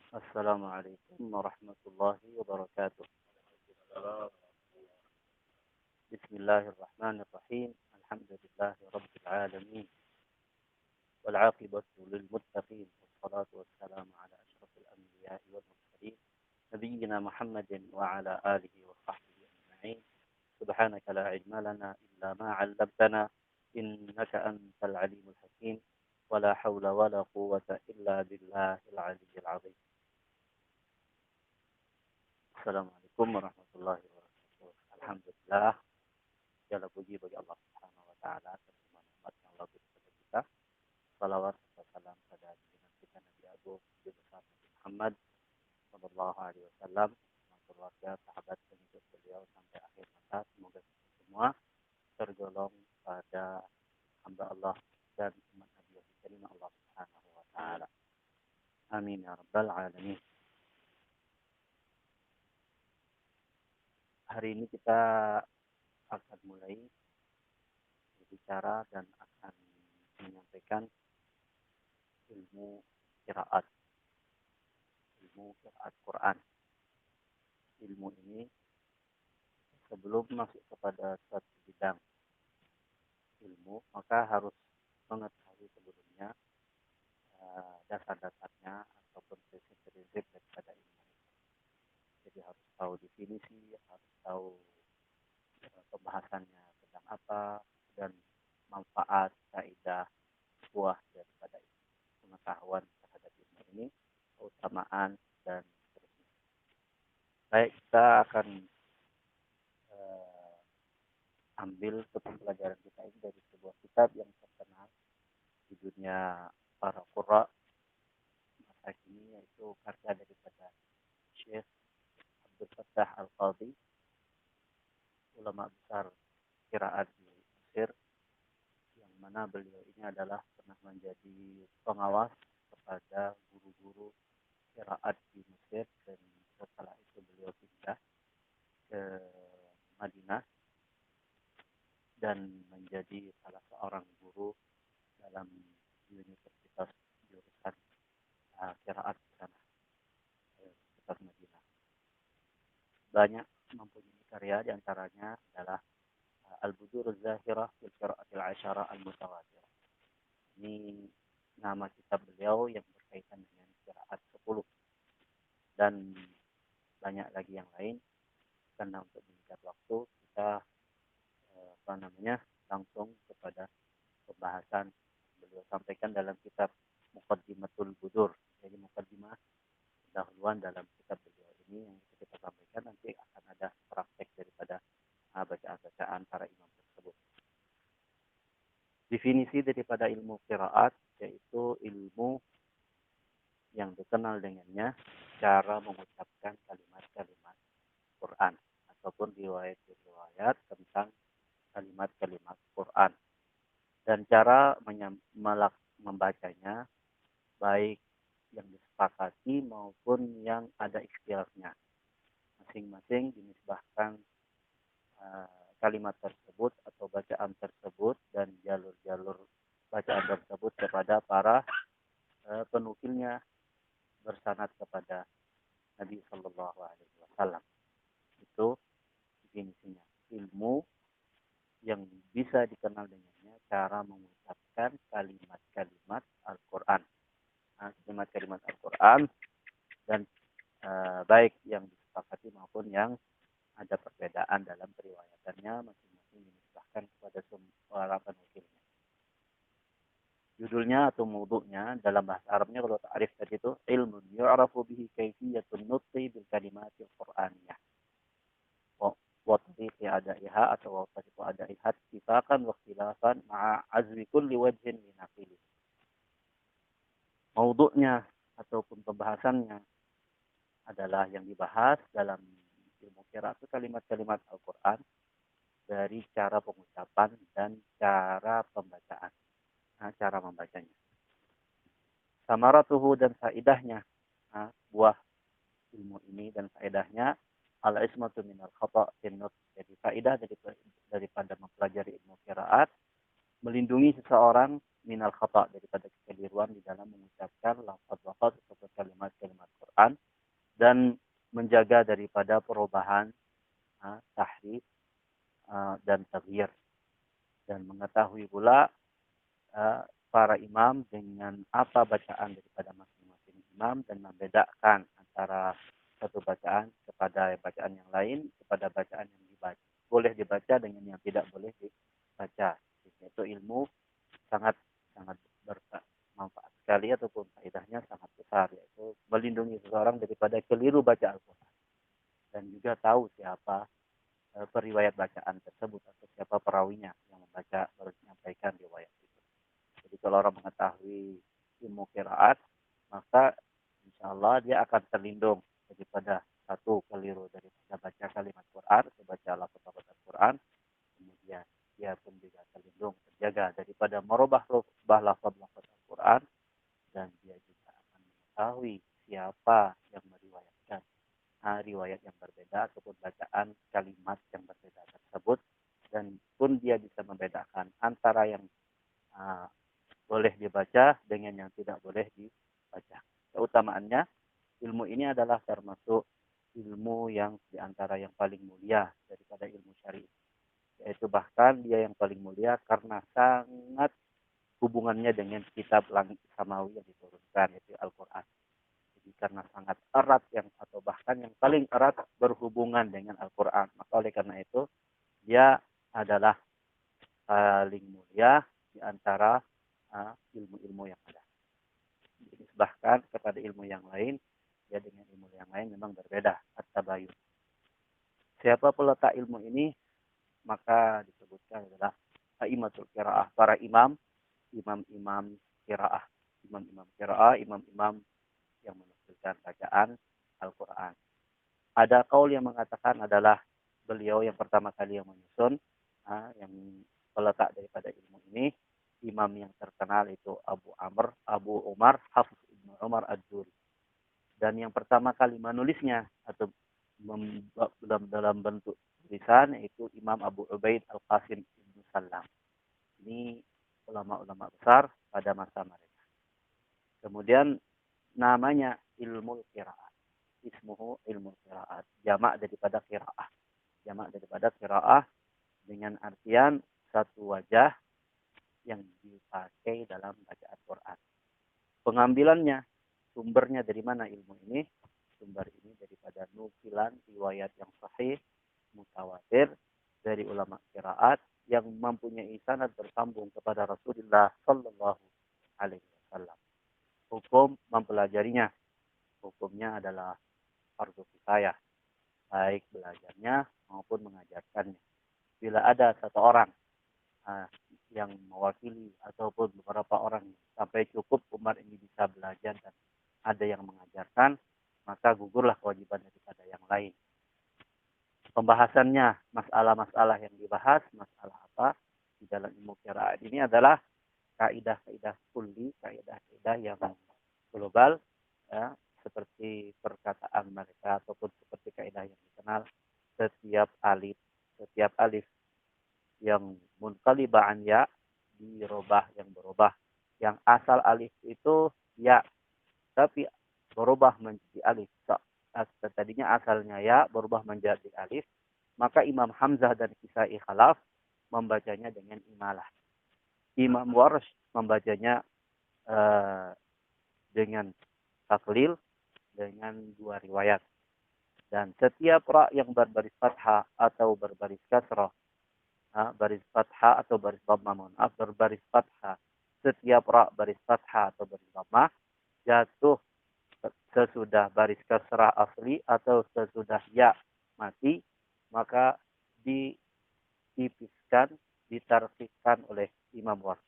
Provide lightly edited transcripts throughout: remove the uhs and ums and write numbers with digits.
Assalamualaikum warahmatullahi wabarakatuh. Bismillahirrahmanirrahim. Alhamdulillahi rabbil alamin. Wal 'aqibatu lil muttaqin. Wassalatu wassalamu ala asyrafil anbiya'i wal mursalin. Nabiyyina Muhammadin wa ala alihi wa sahbihi ajma'in. Subhanaka la ilma lana illa ma 'allamtana innaka antal alimul hakim. Wala haula wala quwwata illa billahil aliyyil 'azim. Assalamualaikum warahmatullahi wabarakatuh. Alhamdulillah, segala puji bagi Allah Subhanahu wa taala atas semua nikmat yang Allah berikan kepada kita. Salawat serta salam pada junjungan kita Nabi Agung Nabi besar Nabi Muhammad sallallahu alaihi wasallam, keluarga, sahabat pengikut beliau sampai akhir masa. Semoga kita semua tergolong pada hamba Allah dan umat Nabi yang diterima Allah Subhanahu wa taala. Amin ya rabbal alamin. Hari ini kita akan mulai berbicara dan akan menyampaikan ilmu qiraat Quran. Ilmu ini sebelum masuk kepada suatu bidang ilmu, maka harus mengetahui sebelumnya dasar-dasarnya ataupun prinsip-prinsip daripada ilmu itu. Jadi harus tahu definisi, harus tahu pembahasannya tentang apa, dan manfaat, kaidah, buah daripada pengetahuan terhadap ilmu ini, keutamaan, dan seterusnya. Baik, kita akan ambil pelajaran kita ini dari sebuah kitab yang terkenal di dunia para qurra masa kini, yaitu karya daripada Syekh Abdul Fattah Al-Qadhi, ulama besar qiraat di Mesir, yang mana beliau ini adalah pernah menjadi pengawas kepada guru-guru qiraat di Mesir, dan setelah itu beliau pindah ke Madinah dan menjadi salah seorang guru dalam universitas jurusan qiraat di sana, Universitas Madinah. Banyak mempunyai karya, diantaranya adalah Al-Budur Az-Zahirah fil Qira'atil Asyarah Al-Mutawatirah. Ini nama kitab beliau yang berkaitan dengan qiraat 10, dan banyak lagi yang lain. Karena untuk meningkat waktu, kita langsung kepada pembahasan beliau sampaikan dalam kitab Muqaddimatul Budur. Jadi muqaddimah, pendahuluan dalam kitab beliau ini yang kita sampaikan, nanti akan ada praktek daripada bacaan-bacaan para imam tersebut. Definisi daripada ilmu qiraat yaitu ilmu yang dikenal dengannya cara mengucapkan kalimat-kalimat Quran ataupun riwayat-riwayat tentang kalimat-kalimat Quran, dan cara membacanya, baik yang disepakati maupun yang ada ikhtilafnya. Masing-masing dinisbahkan kalimat tersebut atau bacaan tersebut dan jalur-jalur bacaan tersebut kepada para penukilnya bersanad kepada Nabi Shallallahu Alaihi Wasallam. Itu definisinya. Ilmu yang bisa dikenal dengannya cara mengucapkan kalimat-kalimat Al-Quran. Kalimat-kalimat Al-Quran, dan baik yang disepakati maupun yang ada perbedaan dalam periwayatannya, masing-masing dinisbahkan kepada para penukilnya. Judulnya atau maudu'nya dalam bahasa Arabnya, kalau ta'rif tadi itu ilmun yu'rafu bihi kaifiyatun nutqi bil kalimatil Qur'aniyah wa tariqi adaiha atau wa tariqu adaiha ittifaqan wa ikhtilafan ma'a azwi kulli wajhin min aqili. Maudu'nya ataupun pembahasannya adalah yang dibahas dalam ilmu qiraat itu kalimat-kalimat Al-Quran dari cara pengucapan dan cara pembacaan. Cara membacanya. Samaratuhu, dan faedahnya, buah ilmu ini dan faedahnya, al-ismatu minal khata' fin nutq. Jadi faedah daripada mempelajari ilmu qiraat, melindungi seseorang minal khata', daripada kekeliruan di dalam mengucapkan lafaz-lafaz atau kalimat-kalimat Quran dan menjaga daripada perubahan, tahrif, dan taghyir, dan mengetahui pula para imam dengan apa bacaan daripada masing-masing imam, dan membedakan antara satu bacaan kepada bacaan yang lain, kepada bacaan yang boleh dibaca dengan yang tidak boleh dibaca. Itu ilmu sangat sangat bermanfaat sekali, ataupun faedahnya sangat besar, yaitu melindungi seseorang daripada keliru baca Al-Quran, dan juga tahu siapa periwayat bacaan tersebut, atau siapa perawinya yang membaca baru menyampaikan riwayat itu. Jadi kalau orang mengetahui ilmu qiraat, maka insya Allah dia akan terlindung daripada satu keliru daripada baca kalimat Quran, baca lafaz Quran, kemudian dia pun juga terlindung, terjaga daripada merubah lafaz Al-Quran, dan dia juga akan mengetahui siapa yang meriwayatkan riwayat yang berbeda ataupun bacaan kalimat yang berbeda tersebut, dan pun dia bisa membedakan antara yang boleh dibaca dengan yang tidak boleh dibaca. Keutamaannya, ilmu ini adalah termasuk ilmu yang diantara yang paling mulia daripada ilmu syar'i, yaitu bahkan dia yang paling mulia karena sangat hubungannya dengan kitab langit samawi yang diturunkan, yaitu Al-Quran. Jadi karena sangat erat atau bahkan yang paling erat berhubungan dengan Al-Quran, maka oleh karena itu dia adalah paling mulia di antara ilmu-ilmu yang ada. Bahkan kepada ilmu yang lain, ya dengan ilmu yang lain memang berbeda, at-tabayun. Siapa peletak ilmu ini? Maka disebutkan adalah a'immatul qiraah, para imam-imam qiraah, imam-imam yang menafsirkan bacaan Al-Quran. Ada kaul yang mengatakan adalah beliau yang pertama kali yang menyusun, yang peletak daripada ilmu ini, imam yang terkenal itu Abu Umar Hafs ibn Umar Ad-Duri. Dan yang pertama kali menulisnya atau dalam bentuk tulisan yaitu Imam Abu Ubaid Al-Qasim ibn Salam. Ini ulama-ulama besar pada masa mereka. Kemudian namanya ilmu qiraat. Ismuhu ilmu qiraat. Jamak daripada qiraah. Jamak daripada qiraah dengan artian satu wajah yang dipakai dalam bacaan Quran. Pengambilannya, sumbernya dari mana ilmu ini? Sumber ini daripada nukilan riwayat yang sahih, mutawatir dari ulama qiraat yang mempunyai sanad bersambung kepada Rasulullah Sallallahu Alaihi Wasallam. Hukum mempelajarinya, hukumnya adalah fardu kifayah, baik belajarnya maupun mengajarkannya. Bila ada satu orang yang mewakili ataupun beberapa orang sampai cukup umat ini bisa belajar dan ada yang mengajarkan, maka gugurlah kewajiban daripada yang lain. Pembahasannya, masalah-masalah yang dibahas, masalah apa di dalam ilmu qiraat ini adalah kaidah-kaidah kulli, kaidah-kaidah yang global, ya, seperti perkataan mereka ataupun seperti kaidah yang dikenal, setiap alif yang munqaliba'an ya dirubah yang berubah. Yang asal alif itu ya, tapi berubah menjadi alif. Tadinya asalnya ya berubah menjadi alif, maka Imam Hamzah dan Kisai Khalaf membacanya dengan imalah. Imam Warsh membacanya dengan taklil dengan dua riwayat. Dan setiap ra yang berbaris fathah atau berbaris kasrah, baris fathah atau baris dhammah, berbaris fathah, setiap ra baris fathah atau baris dhammah jatuh sesudah baris kasrah asli atau sesudah ya mati, maka ditipiskan, ditarfikkan oleh Imam Warsh.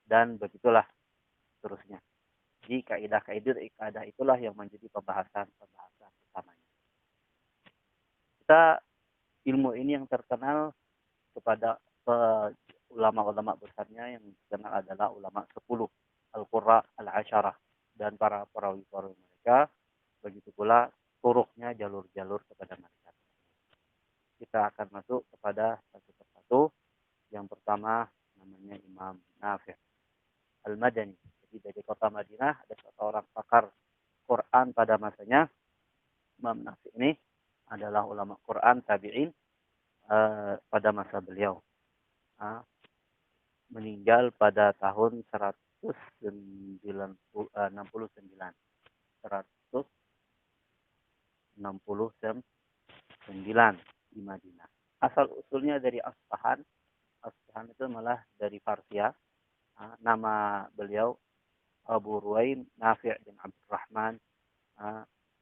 Dan begitulah seterusnya. Jadi kaidah itulah yang menjadi pembahasan utamanya. Kita ilmu ini yang terkenal kepada ulama-ulama besarnya yang dikenal adalah ulama 10, Al-Qurra Al-Asyarah, dan para perawi-perawi mereka, begitu pula turuknya, jalur-jalur kepada mereka. Kita akan masuk kepada satu persatu. Yang pertama namanya Imam Nafi' Al-Madani. Jadi dari kota Madinah ada seorang pakar Quran pada masanya Imam Nafi ini adalah ulama Quran tabi'in pada masa beliau. Meninggal pada tahun 169 di Madinah. Asal usulnya dari Asfahan. Asfahan itu malah dari Parsia. Nama beliau Abu Ruwaim Nafi' bin Abdurrahman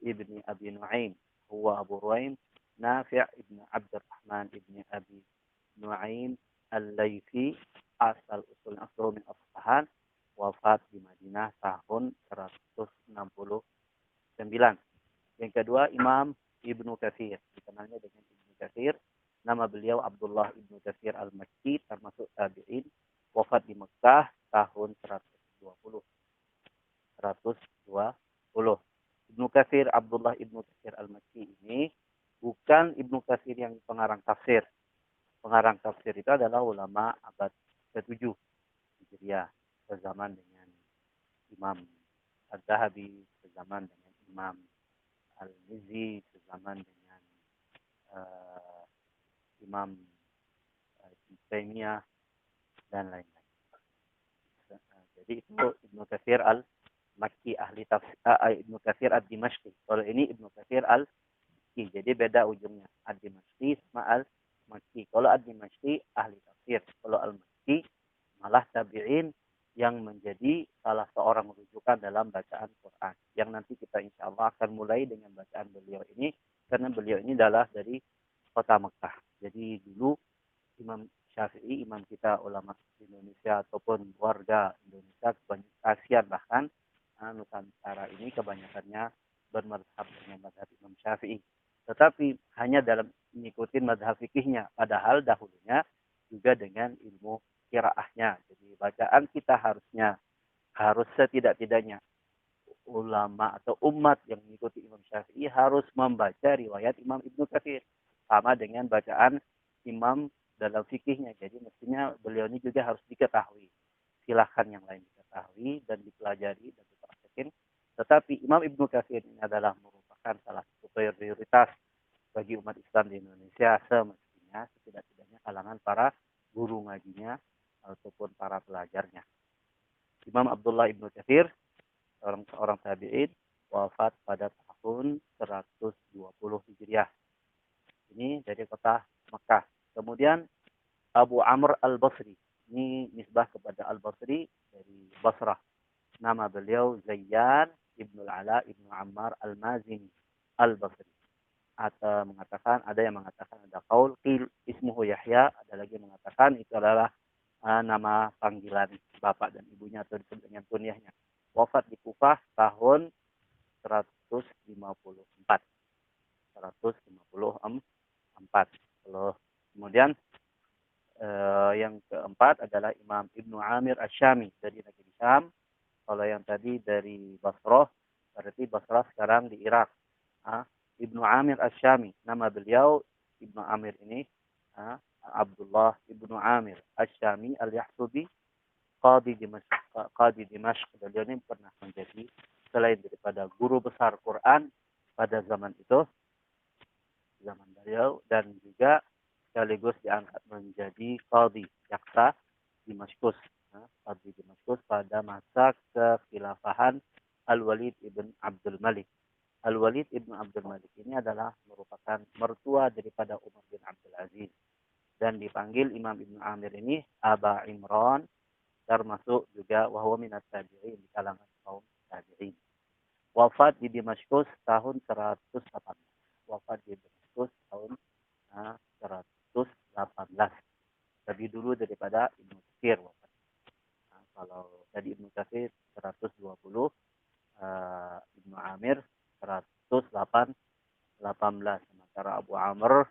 ibni Abi Nu'aim. Huwa Abu Ruwaim Nafi' ibn Abdurrahman ibni Abi Nu'aim Al-Laythi. Asal usulnya asal min Asfahan. Wafat di Madinah tahun 169. Yang kedua Imam Ibnu Katsir, dikenalnya dengan Ibnu Katsir. Nama beliau Abdullah Ibnu Katsir Al-Makki, termasuk tabi'in, wafat di Mekah tahun 120. Ibnu Katsir Abdullah Ibnu Katsir Al-Makki ini bukan Ibnu Katsir yang pengarang tafsir. Pengarang tafsir itu adalah ulama abad ke-7 Hijriah, sezaman dengan Imam Al-Zahabi, sezaman dengan Imam Al-Mizzi, sezaman dengan Imam Ibn Taimiyah dan lain-lain. Jadi itu Ibnu Katsir Al-Makki, ahli tafsir, Ibnu Katsir Ad-Dimashqi. Kalau ini Ibnu Katsir Al-Makki, jadi beda ujungnya. Ad-Dimashqi sama Al-Makki. Kalau Ad-Dimashqi ahli tafsir, kalau Al-Makki malah tabi'in yang menjadi salah seorang rujukan dalam bacaan Quran. Yang nanti kita insya Allah akan mulai dengan bacaan beliau ini. Karena beliau ini adalah dari kota Mekah. Jadi dulu Imam Syafi'i, imam kita ulama Indonesia ataupun warga Indonesia, ASEAN bahkan, Nusantara ini kebanyakannya bermadhab dengan madhab Imam Syafi'i. Tetapi hanya dalam mengikuti madhab fikihnya. Padahal dahulunya juga dengan ilmu qiraahnya. Jadi bacaan kita harus setidak-tidaknya ulama atau umat yang mengikuti Imam Syafi'i harus membaca riwayat Imam Ibnu Katsir. Sama dengan bacaan imam dalam fikihnya. Jadi mestinya beliau ini juga harus diketahui. Silahkan yang lain diketahui dan dipelajari dan dipraktekin. Tetapi Imam Ibnu Katsir ini adalah merupakan salah satu prioritas bagi umat Islam di Indonesia, semestinya setidak-tidaknya kalangan para guru ngajinya ataupun para pelajarnya. Imam Abdullah Ibnu Katsir, seorang tabi'in, wafat pada tahun 120 Hijriah. Ini dari kota Mekah. Kemudian Abu Amr Al-Basri. Ini nisbah kepada Al-Basri dari Basrah. Nama beliau Zayyan Ibnu Al-Ala Ibnu Ammar Al-Mazini Al-Basri. Atau ada yang mengatakan ada qaul qil ismuhu Yahya, ada lagi yang mengatakan itu adalah nama panggilan bapak dan ibunya atau disebut dengan kunyahnya. Wafat di Kufah tahun 154. Kemudian yang keempat adalah Imam Ibnu Amir Asy-Syami dari negeri Syam. Kalau yang tadi dari Basrah, berarti Basrah sekarang di Irak. Ibnu Amir Asy-Syami, nama beliau Ibnu Amir ini Abdullah Ibnu Amir Asy-Syami Al-Yahsubi, Qadi Dimashq. Beliau ini pernah menjadi selain daripada guru besar Quran pada zaman itu, zaman beliau, dan juga sekaligus diangkat menjadi Qadi jaksa Damaskus. Qadi Damaskus pada masa kekhilafahan Al-Walid ibn Abdul Malik. Al-Walid ibn Abdul Malik ini adalah merupakan mertua daripada Umar bin Abdul Aziz. Dan dipanggil Imam Ibn Amir ini Aba Imran, termasuk juga wahwa minat tabi'in, di kalangan kaum tabi'in. Wafat di Damaskus tahun 118. Wafat di Damaskus tahun 118. Lebih dulu daripada Ibnu Katsir wafat. Kalau tadi Ibnu Katsir 120, Ibnu Amir 118. Sementara Abu Amr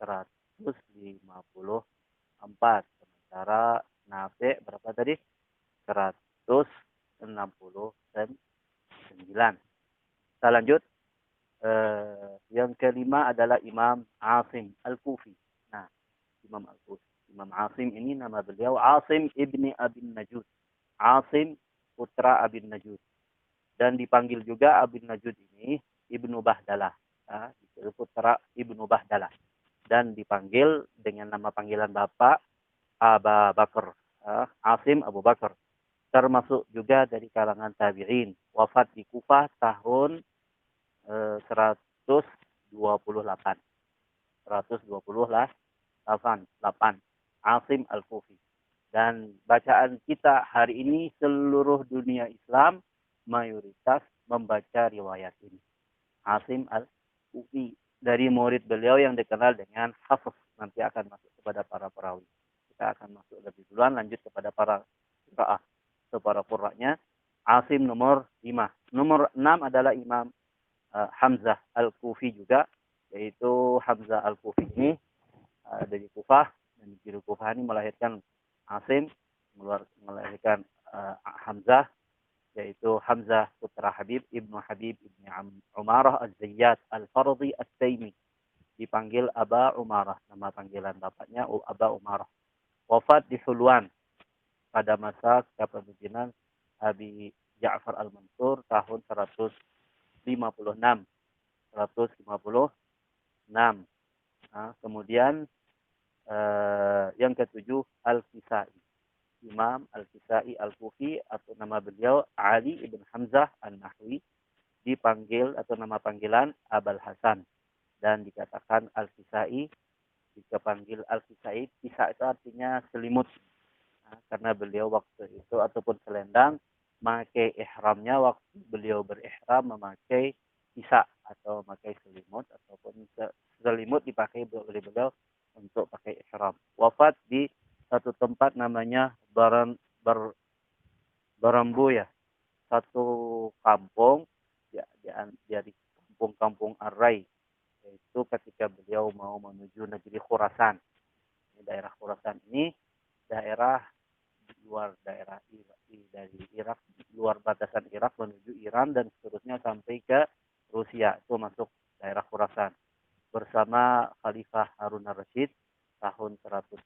154. Sementara Nafi' berapa tadi? 169. Kita lanjut. Yang kelima adalah Imam Asim Al-Kufi. Nah, Imam Al-Kufi. Imam Asim ini nama beliau Asim ibni Abin Najud. Asim putra Abin Najud. Dan dipanggil juga Abin Najud ini Ibnu Bahdalah. putra Ibnu Bahdalah, dan dipanggil dengan nama panggilan bapak Aba Bakar, Asim Abu Bakar. Termasuk juga dari kalangan tabi'in. Wafat di Kufah tahun 128. 128. Asim Al-Kufi. Dan bacaan kita hari ini seluruh dunia Islam mayoritas membaca riwayat ini. Asim Al-Kufi, dari murid beliau yang dikenal dengan Hafiz. Nanti akan masuk kepada para perawi. Kita akan masuk lebih duluan, lanjut kepada para qiraah atau para qurra'nya. Asim nomor 5. Nomor 6 adalah Imam Hamzah Al-Kufi juga, yaitu Hamzah Al-Kufi ini dari Kufah, dan di Kufah ini melahirkan Asim, melahirkan Hamzah, yaitu Hamzah putra Habib ibnu Umarah Az-Zayyat Al-Fardhi At-Taimi, dipanggil Aba Umarah, nama panggilan bapaknya Aba Umarah. Wafat di Hulwan pada masa kepemimpinan Abi Ja'far Al-Mansur tahun 156. Kemudian yang ketujuh Al-Kisai, Imam Al-Kisai Al-Kufi, atau nama beliau Ali ibn Hamzah An-Nahwi, dipanggil atau nama panggilan Abul Hasan, dan dikatakan Al-Kisai. Jika panggil Al-Kisai, Kisa itu artinya selimut, karena beliau waktu itu ataupun selendang memakai ihramnya, waktu beliau berihram memakai kisa atau memakai selimut, ataupun selimut dipakai oleh beliau untuk pakai ihram. Wafat di satu tempat namanya Barambu, ya, satu kampung ya, dari kampung-kampung Arai, yaitu ketika beliau mau menuju negeri Khurasan. Daerah Khurasan ini daerah luar daerah dari Irak, luar batasan Irak menuju Iran dan seterusnya sampai ke Rusia, itu masuk daerah Khurasan bersama Khalifah Harun ar-Rasyid tahun 189.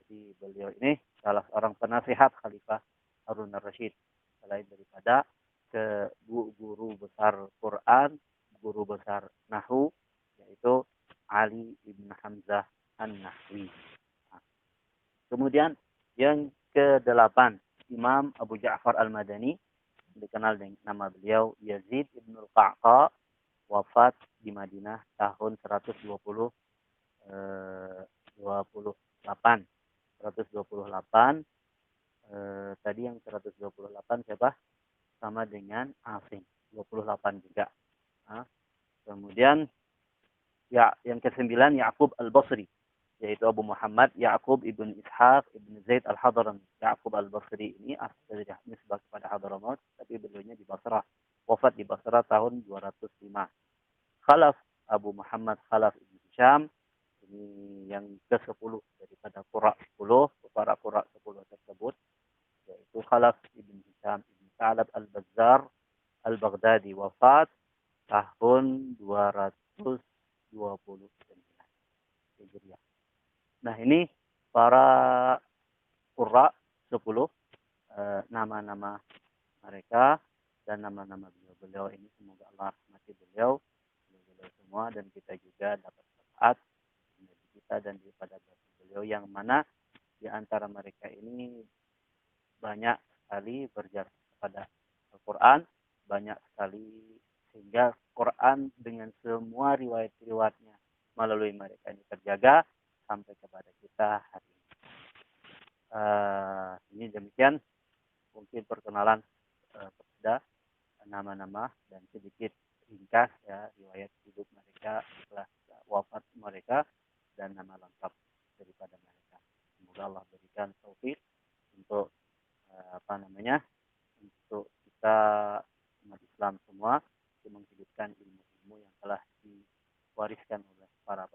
Jadi beliau ini salah seorang penasihat Khalifah Harun ar-Rasyid, selain daripada ke guru besar Quran, guru besar Nahwu, yaitu Ali ibn Hamzah An-Nahwi. Kemudian yang ke-8, Imam Abu Ja'far Al-Madani, dikenal dengan nama beliau Yazid ibn Al-Qa'qa, wafat di Madinah tahun 128. Tadi yang 128 siapa? Sama dengan Asim, 28 juga. Kemudian ya, yang ke-9 Ya'qub Al-Basri, yaitu Abu Muhammad Ya'qub ibn Ishaq ibn Zaid Al-Hadrami. Ya'qub Al-Basri ini asli dari nisbah kepada Hadramaut, tapi beliaunya di Basrah. Wafat di Basrah tahun 205. Khalaf Abu Muhammad Khalaf ibn Hisham, ini yang ke-10 daripada Qura 10, para Qura 10 tersebut, yaitu Khalaf ibn Hisham ibn Sa'lab Al-Bazzar Al-Baghdadi, wafat tahun 229 Hijriah. Nah, ini para qurra 10, nama-nama mereka dan nama-nama beliau ini, semoga Allah rahmati beliau semua, dan kita juga dapat manfaat dari kita dan daripada beliau, yang mana di antara mereka ini banyak sekali berjasa kepada Al-Quran, banyak sekali, sehingga Quran dengan semua riwayat-riwayatnya melalui mereka ini terjaga sampai kepada kita hari ini. Ini demikian mungkin perkenalan kepada nama-nama dan sedikit ringkas ya riwayat hidup mereka setelah wafat mereka dan nama lengkap daripada mereka. Semoga Allah berikan taufik untuk untuk kita umat Islam semua untuk menghidupkan ilmu-ilmu yang telah diwariskan oleh para